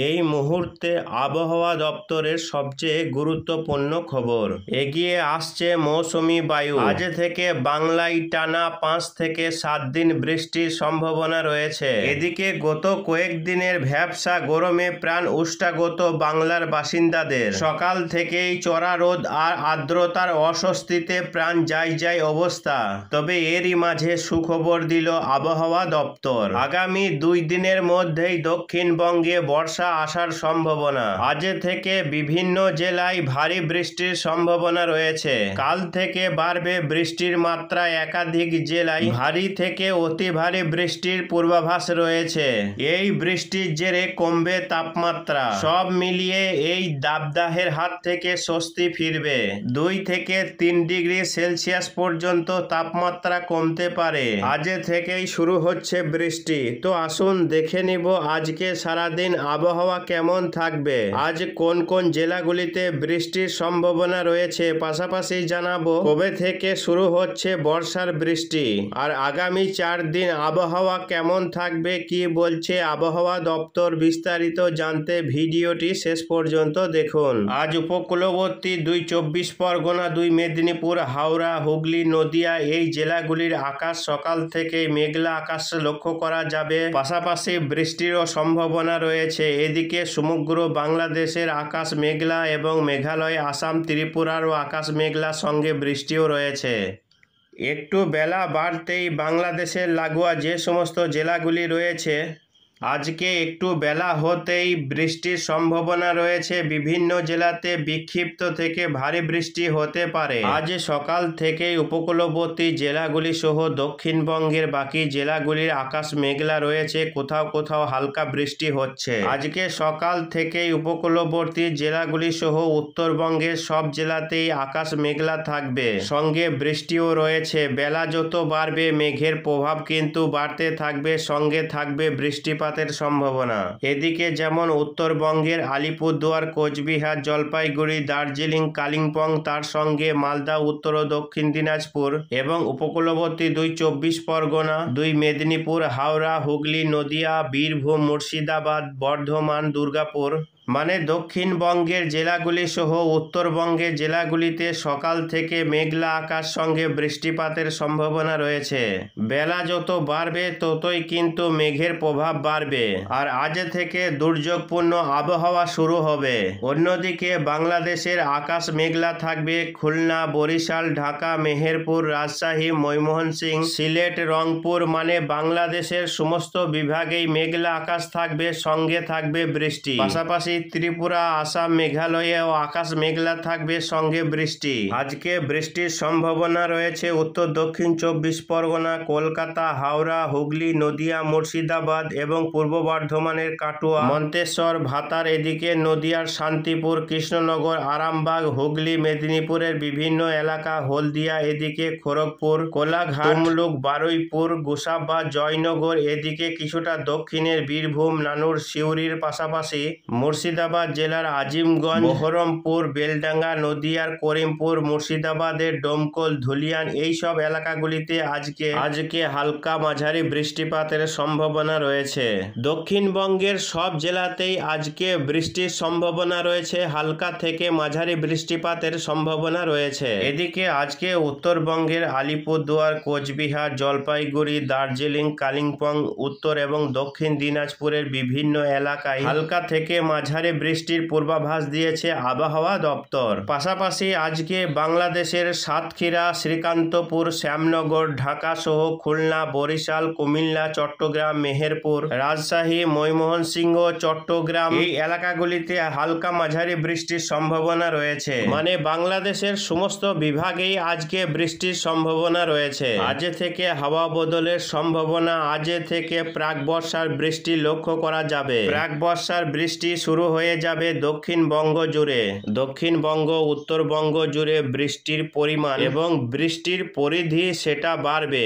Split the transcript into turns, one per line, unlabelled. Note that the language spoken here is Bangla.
এই মুহূর্তে আবহাওয়া দপ্তরের সবচেয়ে গুরুত্বপূর্ণ খবর। এগিয়ে আসছে মৌসুমি বায়ু। আজ থেকে বাংলায় টানা 5 থেকে 7 দিন বৃষ্টির সম্ভাবনা রয়েছে। এদিকে গত কয়েকদিনের ভ্যাপসা গরমে প্রাণ উষ্টাগত বাংলার বাসিন্দাদের। সকাল থেকেই চড়া রোদ আর আর্দ্রতার অস্বস্তিতে প্রাণ যায় অবস্থা। তবে এরই মাঝে সুখবর দিল আবহাওয়া দপ্তর। আগামী 2 দিনের মধ্যেই দক্ষিণবঙ্গে বর্ষা আসার সম্ভাবনা। আজ থেকে বিভিন্ন জেলায় ভারী বৃষ্টির সম্ভাবনা রয়েছে। কাল থেকে বাড়বে বৃষ্টির মাত্রা। একাধিক জেলায় ভারী থেকে অতি ভারী বৃষ্টির পূর্বাভাস রয়েছে। এই বৃষ্টির জেরে কমবে তাপমাত্রা। সব মিলিয়ে এই দাবদাহের হাত থেকে স্বস্তি ফিরবে। 2 থেকে 3 ডিগ্রি সেলসিয়াস পর্যন্ত তাপমাত্রা কমতে পারে। আজ থেকেই শুরু হচ্ছে বৃষ্টি। তো আসুন দেখে নিব আজকে সারাদিন আবহাওয়া কেমন থাকবে। আজ কোন কোন জেলাগুলিতে বৃষ্টির সম্ভাবনা রয়েছে, পাশাপাশি জানাবো কবে থেকে শুরু হচ্ছে বর্ষার বৃষ্টি। আর আগামী 4 দিন আবহাওয়া কেমন থাকবে, কি বলছে আবহাওয়া দপ্তর, বিস্তারিত জানতে ভিডিওটি শেষ পর্যন্ত দেখুন। আজ উপকূলবর্তী 2 চব্বিশ পরগনা, 2 মেদিনীপুর, হাওড়া, হুগলি, নদিয়া এই জেলাগুলির আকাশ সকাল থেকে মেঘলা আকাশ লক্ষ্য করা যাবে। পাশাপাশি বৃষ্টিরও সম্ভাবনা রয়েছে। এদিকে সমগ্র বাংলাদেশের আকাশ মেঘলা এবং মেঘালয়, আসাম, ত্রিপুরারও আকাশ মেঘলা, সঙ্গে বৃষ্টিও রয়েছে। একটু বেলা বাড়তেই বাংলাদেশের লাগোয়া যে সমস্ত জেলাগুলি রয়েছে, আজকে একটু বেলা হতেই বৃষ্টির সম্ভাবনা রয়েছে। বিভিন্ন জেলাতে বিক্ষিপ্ত থেকে ভারী বৃষ্টি হতে পারে। আজ সকাল থেকেই উপকূলবর্তী জেলাগুলি সহ দক্ষিণবঙ্গের বাকি জেলাগুলির আকাশ মেঘলা রয়েছে। কোথাও কোথাও হালকা বৃষ্টি হচ্ছে। আজকে সকাল থেকেই উপকূলবর্তী জেলাগুলি সহ উত্তরবঙ্গের সব জেলাতেই আকাশ মেঘলা থাকবে, সঙ্গে বৃষ্টিও রয়েছে। বেলা যত বাড়বে মেঘের প্রভাব কিন্তু বাড়তে থাকবে, সঙ্গে থাকবে বৃষ্টিপাত সম্ভাবনা। এদিকে যেমন উত্তরবঙ্গের আলিপুরদুয়ার, কোচবিহার, জলপাইগুড়ি, দার্জিলিং, কালিম্পং, তার সঙ্গে মালদা, উত্তর ও দক্ষিণ দিনাজপুর এবং উপকূলবর্তী 2 চব্বিশ পরগনা, 2 মেদিনীপুর, হাওড়া, হুগলি, নদিয়া, বীরভূম, মুর্শিদাবাদ, বর্ধমান, দুর্গাপুর মানে দক্ষিণবঙ্গের জেলাগুলি সহ উত্তরবঙ্গের জেলাগুলিতে সকাল থেকে মেঘলা আকাশ সঙ্গে বৃষ্টিপাতের সম্ভাবনা রয়েছে। বেলা যত বাড়বে ততই কিন্তু মেঘের প্রভাব বাড়বে। আর আজ থেকে দুর্যোগপূর্ণ আবহাওয়া শুরু হবে। অন্যদিকে বাংলাদেশের আকাশ মেঘলা থাকবে। খুলনা, বরিশাল, ঢাকা, মেহেরপুর, রাজশাহী, ময়মনসিংহ, সিলেট, রংপুর মানে বাংলাদেশের সমস্ত বিভাগেই মেঘলা আকাশ থাকবে, সঙ্গে থাকবে বৃষ্টি। পাশাপাশি ত্রিপুরা, আসাম, মেঘালয়েও আকাশ মেঘলা থাকবে, সঙ্গে বৃষ্টি। আজকে বৃষ্টির সম্ভাবনা রয়েছে উত্তর দক্ষিণ 24 পরগনা, কলকাতা, হাওড়া, হুগলি, নদিয়া, মুর্শিদাবাদ এবং পূর্ব বর্ধমানের কাটুয়া, মন্তেশ্বর, ভাতার। এদিকে নদিয়ার শান্তিপুর, কৃষ্ণনগর, আরামবাগ, হুগলি, মেদিনীপুরের বিভিন্ন এলাকা, হলদিয়া, এদিকে খড়গপুর, কোলাঘাট, তমলুক, বারুইপুর, গোসাবা, জয়নগর। এদিকে কিছুটা দক্ষিণের বীরভূম, নানুর, সিউড়ির পাশাপাশি মুর্শিদাবাদ জেলার আজিমগঞ্জ, বহরমপুর, বেলডাঙ্গা, নদিয়ার করিমপুর, মুর্শিদাবাদের ডোমকল, ধুলিয়ান এইসব এলাকাগুলিতে আজকে হালকা মাঝারি বৃষ্টিপাতের সম্ভাবনা রয়েছে। দক্ষিণবঙ্গের সব জেলাতেই আজকে বৃষ্টির সম্ভাবনা রয়েছে। হালকা থেকে মাঝারি বৃষ্টিপাতের সম্ভাবনা রয়েছে। এদিকে আজকে উত্তরবঙ্গের আলিপুরদুয়ার, কোচবিহার, জলপাইগুড়ি, দার্জিলিং, কালিম্পং, উত্তর এবং দক্ষিণ দিনাজপুরের বিভিন্ন এলাকায় হালকা থেকে মাঝারি বৃষ্টির পূর্বাভাস দিয়েছে আবহাওয়া দপ্তর। পাশাপাশি আজকে বাংলাদেশের সাতক্ষীরা, শ্রীকান্তপুর, শ্যামনগর, ঢাকা সহ খুলনা, বরিশাল, কুমিল্লা, চট্টগ্রাম, মেহেরপুর, রাজশাহী, ময়মনসিংহ, চট্টগ্রাম এই এলাকাগুলিতে হালকা মাঝারি বৃষ্টির সম্ভাবনা রয়েছে। মানে বাংলাদেশের সমস্ত বিভাগেই আজকে বৃষ্টির সম্ভাবনা রয়েছে। আজ থেকে হাওয়া বদলের সম্ভাবনা। আজ থেকে প্রাক বর্ষার বৃষ্টি লক্ষ্য করা যাবে। প্রাক বর্ষার বৃষ্টি শুরু হয়ে যাবে দক্ষিণবঙ্গ জুড়ে। দক্ষিণবঙ্গ, উত্তরবঙ্গ জুড়ে বৃষ্টির পরিমাণ এবং বৃষ্টির পরিধি সেটা বাড়বে।